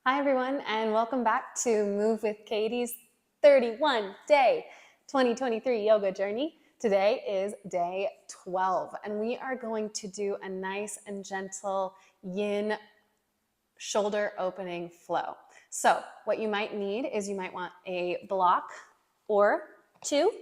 Hi, everyone, and welcome back to Move with Katie's 31-day 2023 yoga journey. Today is day 12, and we are going to do a nice and gentle yin shoulder opening flow. So what you might need is you might want a block or two,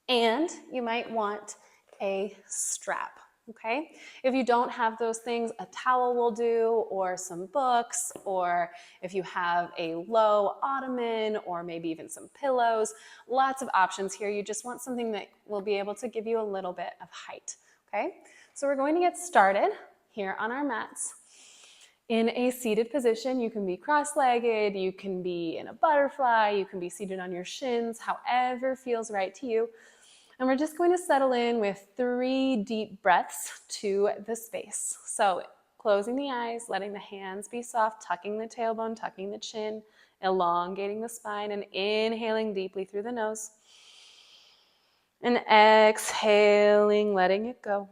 and you might want a strap. Okay, if you don't have those things, a towel will do, or some books, or if you have a low ottoman, or maybe even some pillows. Lots of options here. You just want something that will be able to give you a little bit of height. Okay, so we're going to get started here on our mats. In a seated position, you can be cross-legged, you can be in a butterfly, you can be seated on your shins, however feels right to you. And we're just going to settle in with 3 deep breaths to the space. So closing the eyes, letting the hands be soft, tucking the tailbone, tucking the chin, elongating the spine, and inhaling deeply through the nose. And exhaling, letting it go.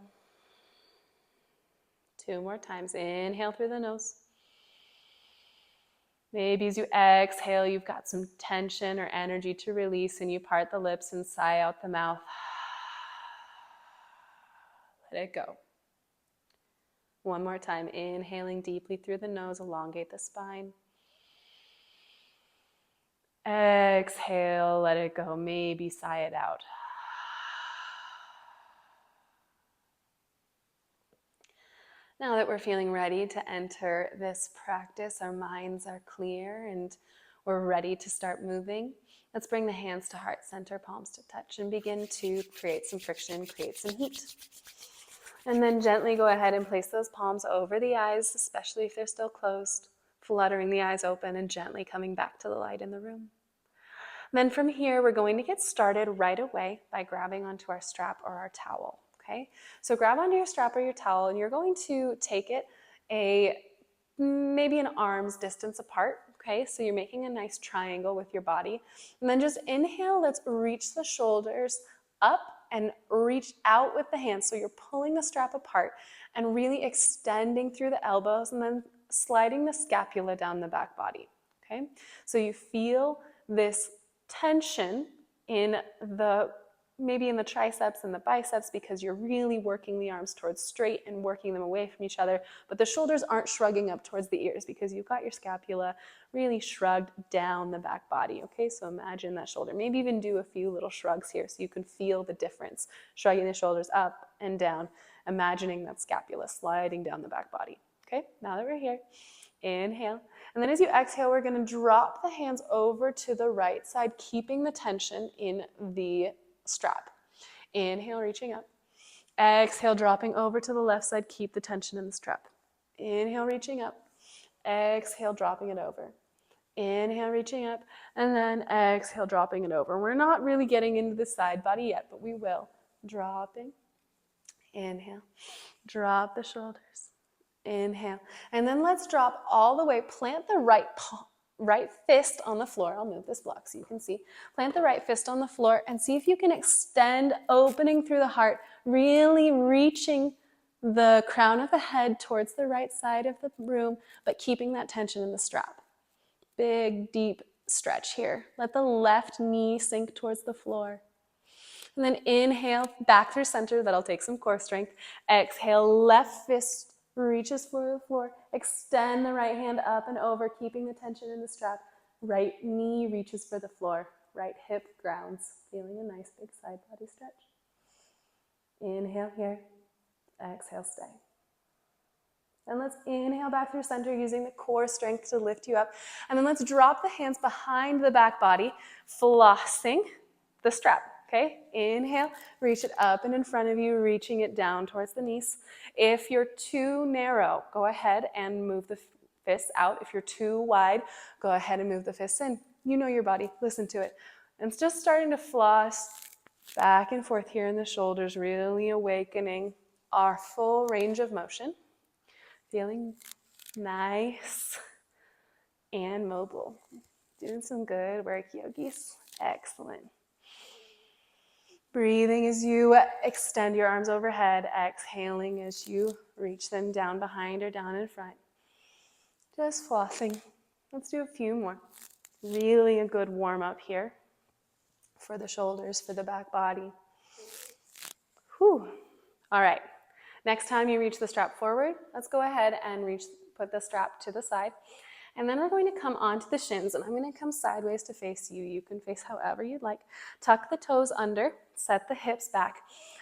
2 more times. Inhale through the nose. Maybe as you exhale, you've got some tension or energy to release, and you part the lips and sigh out the mouth. Let it go. 1 more time, inhaling deeply through the nose, elongate the spine. Exhale, let it go, maybe sigh it out. Now that we're feeling ready to enter this practice, our minds are clear and we're ready to start moving. Let's bring the hands to heart center, palms to touch, and begin to create some friction, create some heat. And then gently go ahead and place those palms over the eyes, especially if they're still closed, fluttering the eyes open and gently coming back to the light in the room. Then from here, we're going to get started right away by grabbing onto our strap or our towel. Okay, so grab onto your strap or your towel, and you're going to take it maybe an arm's distance apart. Okay, so you're making a nice triangle with your body. And then just inhale, let's reach the shoulders up and reach out with the hands. So you're pulling the strap apart and really extending through the elbows and then sliding the scapula down the back body. Okay, so you feel this tension maybe in the triceps and the biceps because you're really working the arms towards straight and working them away from each other, but the shoulders aren't shrugging up towards the ears because you've got your scapula really shrugged down the back body. Okay, so imagine that shoulder. Maybe even do a few little shrugs here so you can feel the difference. Shrugging the shoulders up and down, imagining that scapula sliding down the back body. Okay, now that we're here, inhale. And then as you exhale, we're going to drop the hands over to the right side, keeping the tension in the strap. Inhale, reaching up. Exhale, dropping over to the left side, keep the tension in the strap. Inhale, reaching up. Exhale, dropping it over. Inhale, reaching up. And then exhale, dropping it over. We're not really getting into the side body yet, but we will. Dropping. Inhale. Drop the shoulders. Inhale. And then let's drop all the way. Plant the right fist on the floor. I'll move this block so you can see. Plant the right fist on the floor and see if you can extend, opening through the heart, really reaching the crown of the head towards the right side of the room, but keeping that tension in the strap. Big, deep stretch here. Let the left knee sink towards the floor. And then inhale, back through center. That'll take some core strength. Exhale, left fist reaches for the floor. Extend the right hand up and over, keeping the tension in the strap. Right knee reaches for the floor. Right hip grounds. Feeling a nice big side body stretch. Inhale here. Exhale, stay. And let's inhale back through center using the core strength to lift you up. And then let's drop the hands behind the back body, flossing the strap. Okay, inhale, reach it up and in front of you, reaching it down towards the knees. If you're too narrow, go ahead and move the fists out. If you're too wide, go ahead and move the fists in. You know your body, listen to it. And it's just starting to floss back and forth here in the shoulders, really awakening our full range of motion. Feeling nice and mobile. Doing some good work, yogis. Excellent. Breathing as you extend your arms overhead, exhaling as you reach them down behind or down in front. Just flossing. Let's do a few more. Really a good warm up here for the shoulders, for the back body. Whew. All right. Next time you reach the strap forward, let's go ahead and put the strap to the side. And then we're going to come onto the shins, and I'm going to come sideways to face you. You can face however you'd like. Tuck the toes under, set the hips back,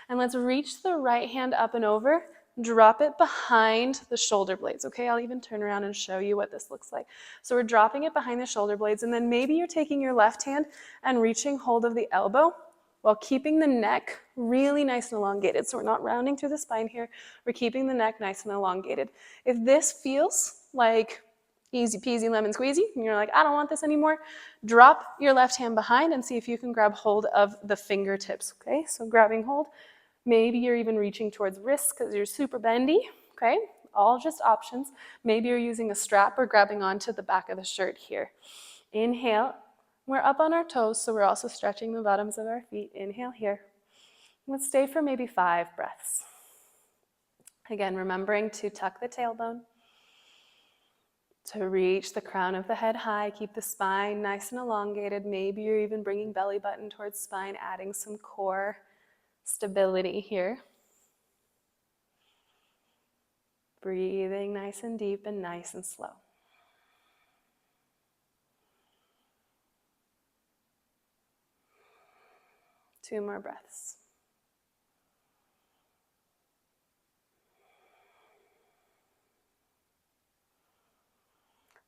and let's reach the right hand up and over, drop it behind the shoulder blades, okay? I'll even turn around and show you what this looks like. So we're dropping it behind the shoulder blades, and then maybe you're taking your left hand and reaching hold of the elbow while keeping the neck really nice and elongated. So we're not rounding through the spine here. We're keeping the neck nice and elongated. If this feels like easy peasy lemon squeezy, and you're like, I don't want this anymore, drop your left hand behind and see if you can grab hold of the fingertips, okay? So grabbing hold, maybe you're even reaching towards wrists because you're super bendy, okay? All just options. Maybe you're using a strap or grabbing onto the back of the shirt here. Inhale, we're up on our toes, so we're also stretching the bottoms of our feet. Inhale here. Let's stay for maybe 5 breaths. Again, remembering to tuck the tailbone, to reach the crown of the head high, keep the spine nice and elongated. Maybe you're even bringing belly button towards spine, adding some core stability here. Breathing nice and deep and nice and slow. Two more breaths.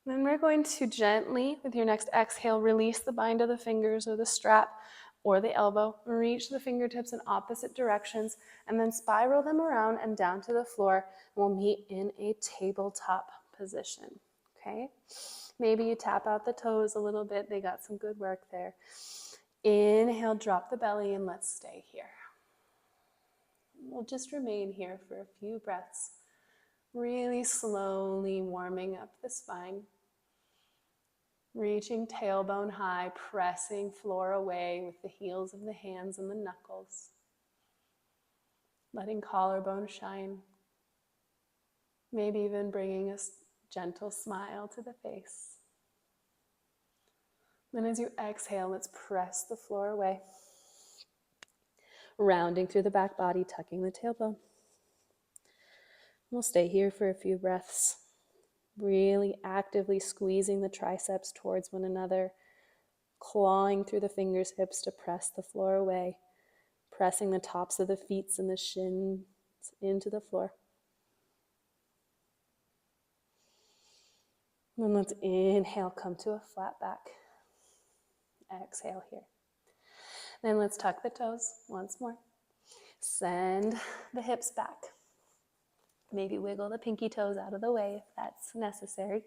Then we're going to gently, with your next exhale, release the bind of the fingers or the strap or the elbow. Reach the fingertips in opposite directions and then spiral them around and down to the floor. We'll meet in a tabletop position, okay? Maybe you tap out the toes a little bit. They got some good work there. Inhale, drop the belly, and let's stay here. We'll just remain here for a few breaths, really slowly warming up the spine. Reaching tailbone high, pressing floor away with the heels of the hands and the knuckles. Letting collarbone shine. Maybe even bringing a gentle smile to the face. Then as you exhale, let's press the floor away. Rounding through the back body, tucking the tailbone. We'll stay here for a few breaths. Really actively squeezing the triceps towards one another, clawing through the fingers, hips to press the floor away, pressing the tops of the feet and the shins into the floor. And let's inhale, come to a flat back. Exhale here. Then let's tuck the toes once more. Send the hips back. Maybe wiggle the pinky toes out of the way if that's necessary.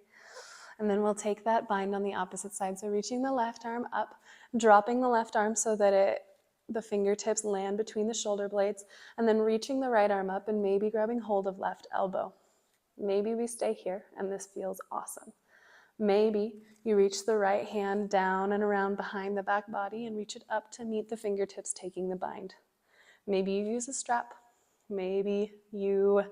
And then we'll take that bind on the opposite side. So reaching the left arm up, dropping the left arm so that the fingertips land between the shoulder blades, and then reaching the right arm up and maybe grabbing hold of left elbow. Maybe we stay here and this feels awesome. Maybe you reach the right hand down and around behind the back body and reach it up to meet the fingertips taking the bind. Maybe you use a strap. Maybe you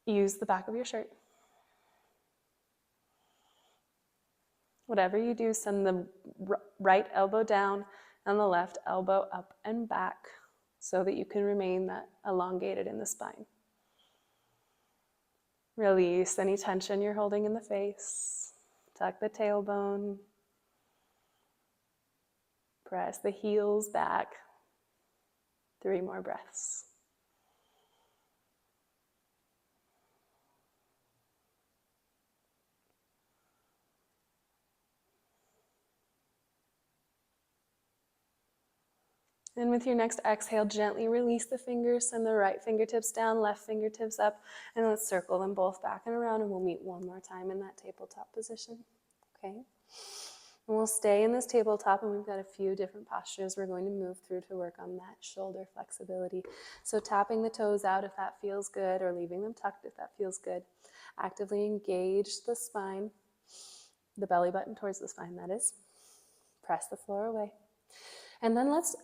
use the back of your shirt. Whatever you do, send the right elbow down and the left elbow up and back so that you can remain that elongated in the spine. Release any tension you're holding in the face. Tuck the tailbone. Press the heels back. 3 more breaths. And with your next exhale, gently release the fingers, send the right fingertips down, left fingertips up, and let's circle them both back and around, and we'll meet one more time in that tabletop position, okay? And we'll stay in this tabletop, and we've got a few different postures we're going to move through to work on that shoulder flexibility. So tapping the toes out if that feels good, or leaving them tucked if that feels good. Actively engage the spine, the belly button towards the spine, that is. Press the floor away. And then let's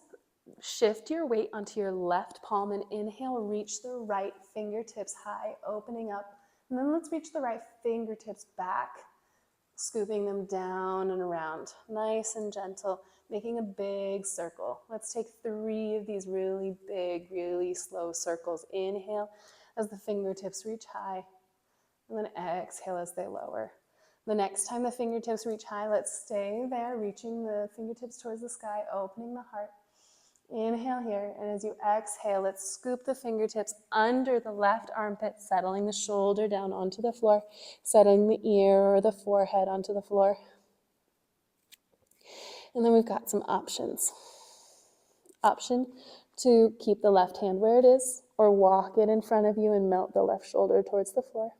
shift your weight onto your left palm and inhale, reach the right fingertips high, opening up And then let's reach the right fingertips back, scooping them down and around, nice and gentle, making a big circle. Let's take 3 of these really big, really slow circles. Inhale as the fingertips reach high, and then exhale as they lower. The next time the fingertips reach high, let's stay there, reaching the fingertips towards the sky, opening the heart. Inhale here, and as you exhale, let's scoop the fingertips under the left armpit, settling the shoulder down onto the floor, settling the ear or the forehead onto the floor. And then we've got some options. Option to keep the left hand where it is, or walk it in front of you and melt the left shoulder towards the floor.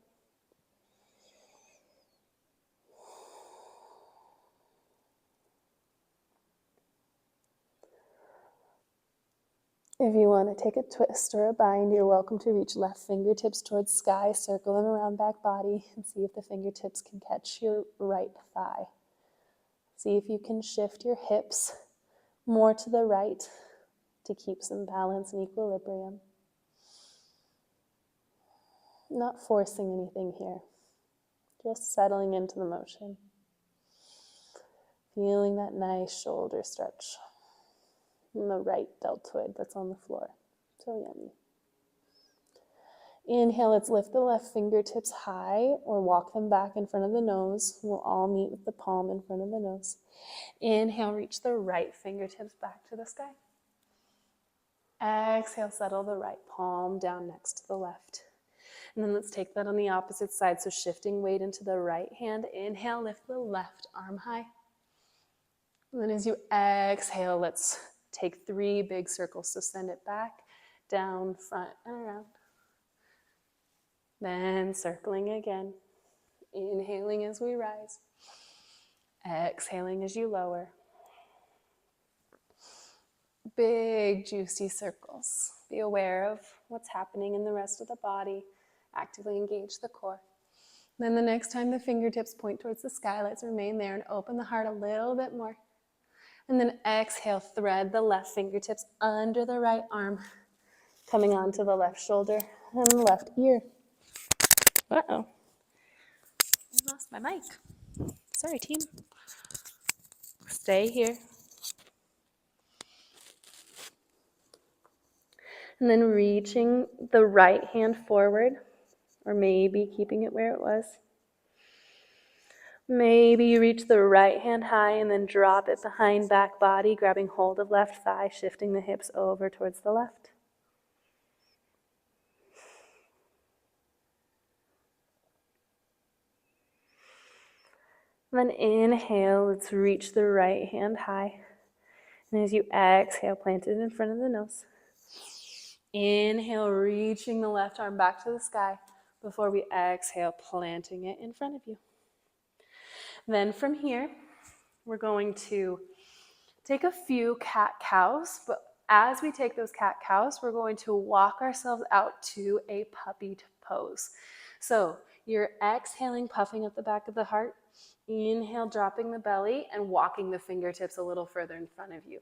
If you want to take a twist or a bind, you're welcome to reach left fingertips towards sky, circle them around back body, and see if the fingertips can catch your right thigh. See if you can shift your hips more to the right to keep some balance and equilibrium. Not forcing anything here, just settling into the motion. Feeling that nice shoulder stretch in the right deltoid that's on the floor. So yummy. Inhale, let's lift the left fingertips high or walk them back in front of the nose. We'll all meet with the palm in front of the nose. Inhale, reach the right fingertips back to the sky. Exhale, settle the right palm down next to the left. And then let's take that on the opposite side. So shifting weight into the right hand. Inhale, lift the left arm high. And then as you exhale, let's take 3 big circles. So send it back, down, front, and around. Then circling again. Inhaling as we rise. Exhaling as you lower. Big, juicy circles. Be aware of what's happening in the rest of the body. Actively engage the core. Then the next time the fingertips point towards the sky, let's remain there and open the heart a little bit more. And then exhale, thread the left fingertips under the right arm, coming onto the left shoulder and the left ear. Uh-oh. I lost my mic. Sorry, team. Stay here. And then reaching the right hand forward, or maybe keeping it where it was. Maybe you reach the right hand high and then drop it behind back body, grabbing hold of left thigh, shifting the hips over towards the left. And then inhale, let's reach the right hand high. And as you exhale, plant it in front of the nose. Inhale, reaching the left arm back to the sky before we exhale, planting it in front of you. Then from here, we're going to take a few cat-cows, but as we take those cat-cows, we're going to walk ourselves out to a puppy pose. So you're exhaling, puffing up the back of the heart. Inhale, dropping the belly and walking the fingertips a little further in front of you.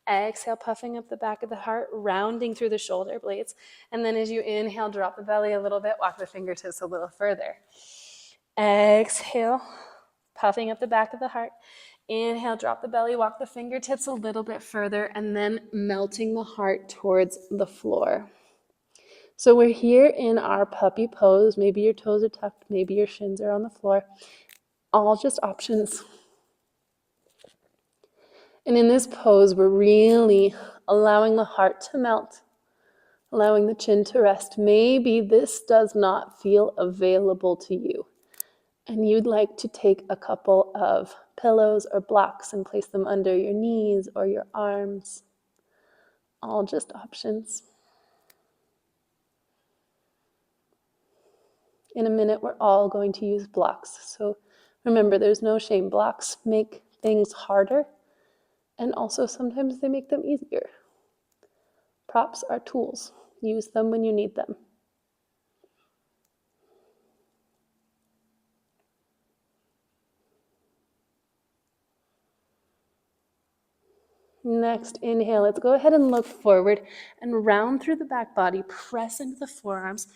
Exhale, puffing up the back of the heart, rounding through the shoulder blades. And then as you inhale, drop the belly a little bit, walk the fingertips a little further. Exhale, puffing up the back of the heart. Inhale, drop the belly, walk the fingertips a little bit further, and then melting the heart towards the floor. So we're here in our puppy pose. Maybe your toes are tucked, maybe your shins are on the floor. All just options. And in this pose, we're really allowing the heart to melt, allowing the chin to rest. Maybe this does not feel available to you, and you'd like to take a couple of pillows or blocks and place them under your knees or your arms. All just options. In a minute, we're all going to use blocks. So remember, there's no shame. Blocks make things harder, and also sometimes they make them easier. Props are tools. Use them when you need them. Next, inhale. Let's go ahead and look forward and round through the back body. Press into the forearms.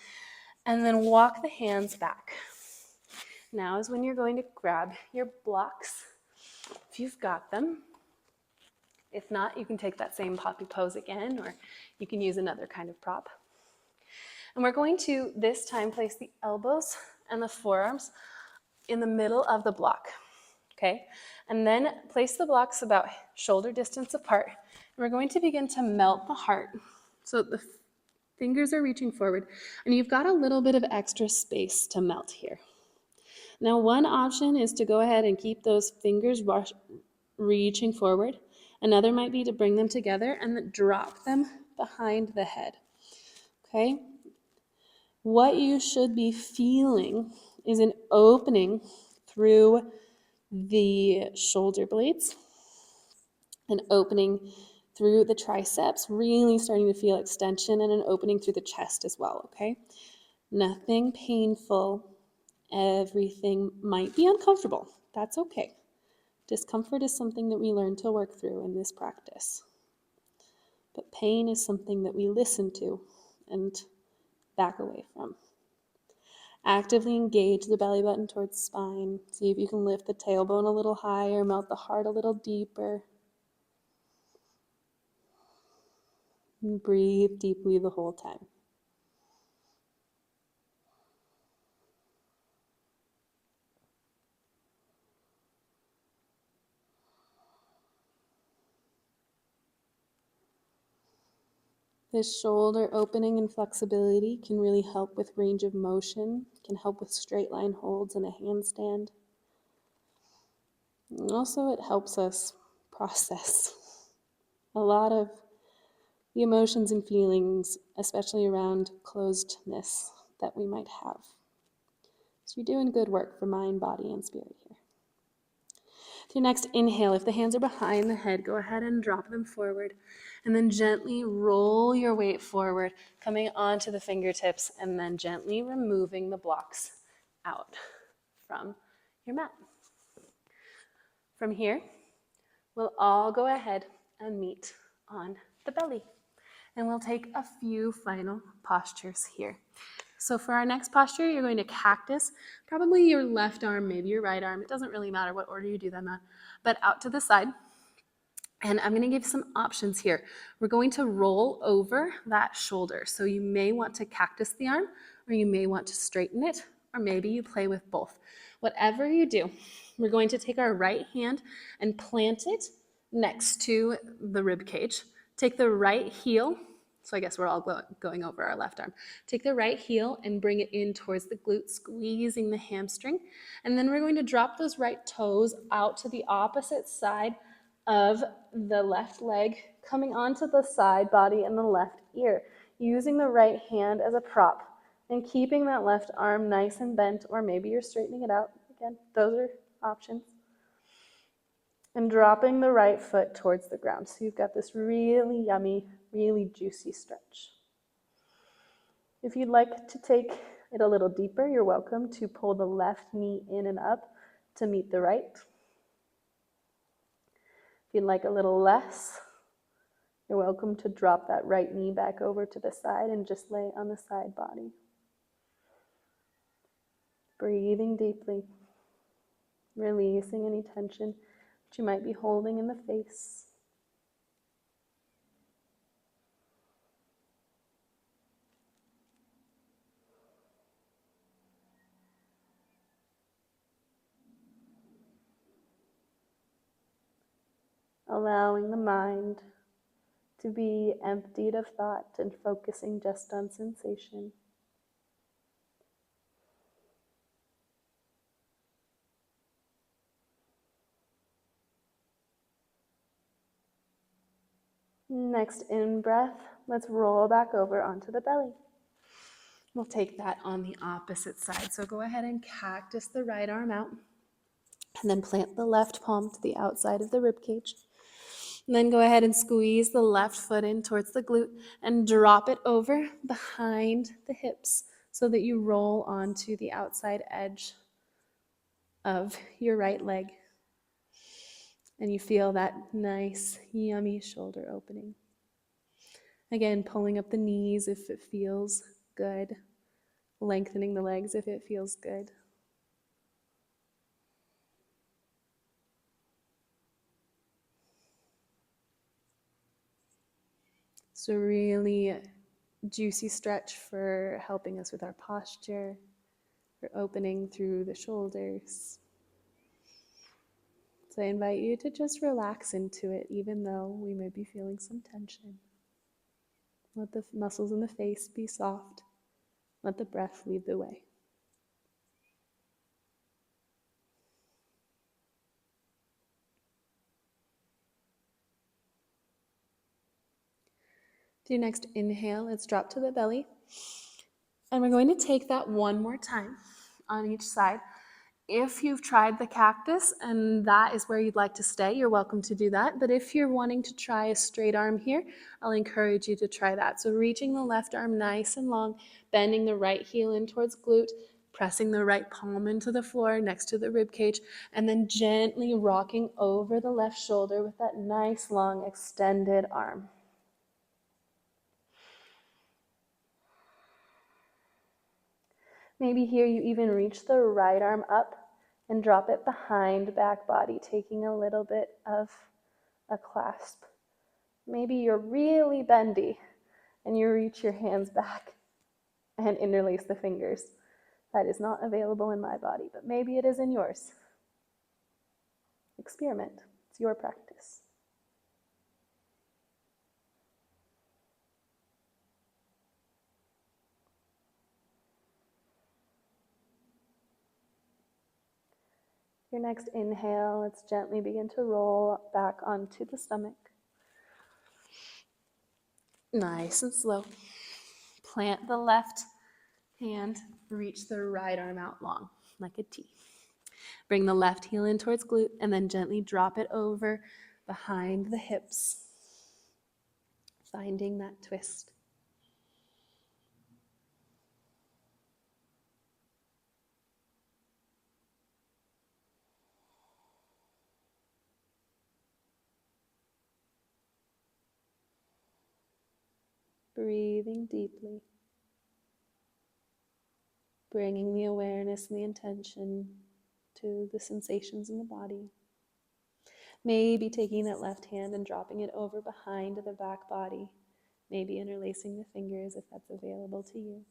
And then walk the hands back. Now is when you're going to grab your blocks, if you've got them. If not, you can take that same poppy pose again, or you can use another kind of prop. And we're going to, this time, place the elbows and the forearms in the middle of the block, okay? And then place the blocks about shoulder distance apart. And we're going to begin to melt the heart. So the fingers are reaching forward, and you've got a little bit of extra space to melt here. Now, one option is to go ahead and keep those fingers reaching forward. Another might be to bring them together and then drop them behind the head, okay? What you should be feeling is an opening through the shoulder blades, an opening through the triceps, really starting to feel extension, and an opening through the chest as well, okay? Nothing painful. Everything might be uncomfortable. That's okay. Discomfort is something that we learn to work through in this practice. But pain is something that we listen to and back away from. Actively engage the belly button towards spine. See if you can lift the tailbone a little higher, melt the heart a little deeper. And breathe deeply the whole time. This shoulder opening and flexibility can really help with range of motion, can help with straight line holds in a handstand. And also it helps us process a lot of the emotions and feelings, especially around closedness that we might have. So you're doing good work for mind, body, and spirit here. To your next inhale, if the hands are behind the head, go ahead and drop them forward. And then gently roll your weight forward, coming onto the fingertips, and then gently removing the blocks out from your mat. From here, we'll all go ahead and meet on the belly. And we'll take a few final postures here. So for our next posture, you're going to cactus, probably your left arm, maybe your right arm. It doesn't really matter what order you do them in, but out to the side. And I'm going to give some options here. We're going to roll over that shoulder. So you may want to cactus the arm, or you may want to straighten it, or maybe you play with both. Whatever you do, we're going to take our right hand and plant it next to the rib cage. Take the right heel, so I guess we're all going over our left arm. Take the right heel and bring it in towards the glute, squeezing the hamstring. And then we're going to drop those right toes out to the opposite side of the left leg, coming onto the side body and the left ear, using the right hand as a prop and keeping that left arm nice and bent, or maybe you're straightening it out. Again, those are options. And dropping the right foot towards the ground. So you've got this really yummy, really juicy stretch. If you'd like to take it a little deeper, you're welcome to pull the left knee in and up to meet the right. If you'd like a little less, you're welcome to drop that right knee back over to the side and just lay on the side body. Breathing deeply, releasing any tension that you might be holding in the face. Allowing the mind to be emptied of thought and focusing just on sensation. Next in-breath, let's roll back over onto the belly. We'll take that on the opposite side. So go ahead and cactus the right arm out, and then plant the left palm to the outside of the rib cage. And then go ahead and squeeze the left foot in towards the glute and drop it over behind the hips so that you roll onto the outside edge of your right leg. And you feel that nice, yummy shoulder opening. Again, pulling up the knees if it feels good. lengthening the legs if it feels good. So really juicy stretch for helping us with our posture, for opening through the shoulders. So I invite you to just relax into it, even though we may be feeling some tension. Let the muscles in the face be soft. Let the breath lead the way. With your next inhale, let's drop to the belly. And we're going to take that one more time on each side. If you've tried the cactus and that is where you'd like to stay, you're welcome to do that. But if you're wanting to try a straight arm here, I'll encourage you to try that. So reaching the left arm nice and long, bending the right heel in towards glute, pressing the right palm into the floor next to the rib cage, and then gently rocking over the left shoulder with that nice long extended arm. Maybe here you even reach the right arm up and drop it behind back body, taking a little bit of a clasp. Maybe you're really bendy and you reach your hands back and interlace the fingers. That is not available in my body, but maybe it is in yours. Experiment. It's your practice. Your next inhale, let's gently begin to roll back onto the stomach. Nice and slow. Plant the left hand, reach the right arm out long, like a T. Bring the left heel in towards glute and then gently drop it over behind the hips, finding that twist. Breathing deeply, bringing the awareness and the intention to the sensations in the body. Maybe taking that left hand and dropping it over behind the back body. Maybe interlacing the fingers if that's available to you.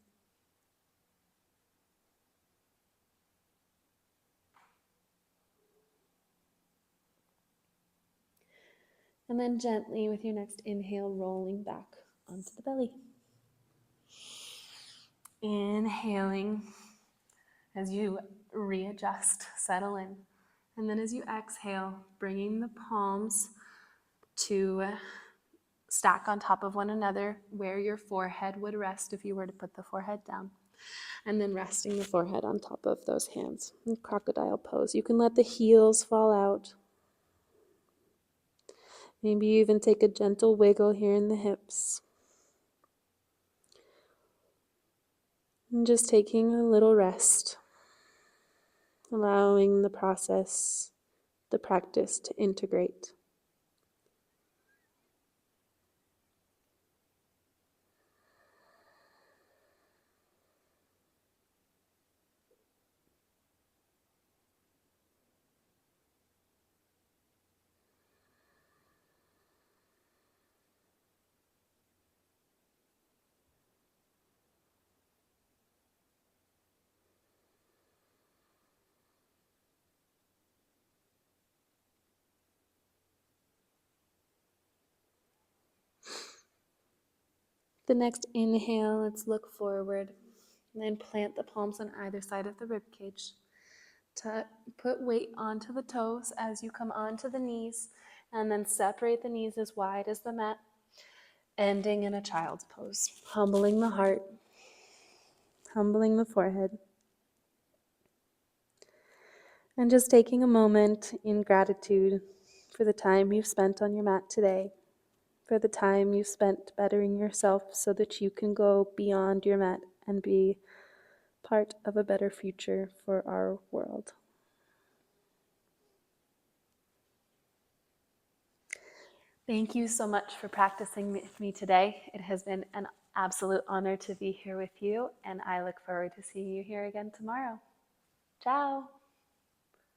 And then gently, with your next inhale, rolling back onto the belly. Inhaling as you readjust, settle in. And then as you exhale, bringing the palms to stack on top of one another where your forehead would rest if you were to put the forehead down. And then resting the forehead on top of those hands. In crocodile pose. You can let the heels fall out. Maybe you even take a gentle wiggle here in the hips. And just taking a little rest. Allowing the process, the practice to integrate. The next inhale, let's look forward and then plant the palms on either side of the rib cage. To put weight onto the toes as you come onto the knees, and then separate the knees as wide as the mat, ending in a child's pose, humbling the heart, humbling the forehead, and just taking a moment in gratitude for the time you've spent on your mat today, for the time you spent bettering yourself so that you can go beyond your mat and be part of a better future for our world. Thank you so much for practicing with me today. It has been an absolute honor to be here with you, and I look forward to seeing you here again tomorrow. Ciao!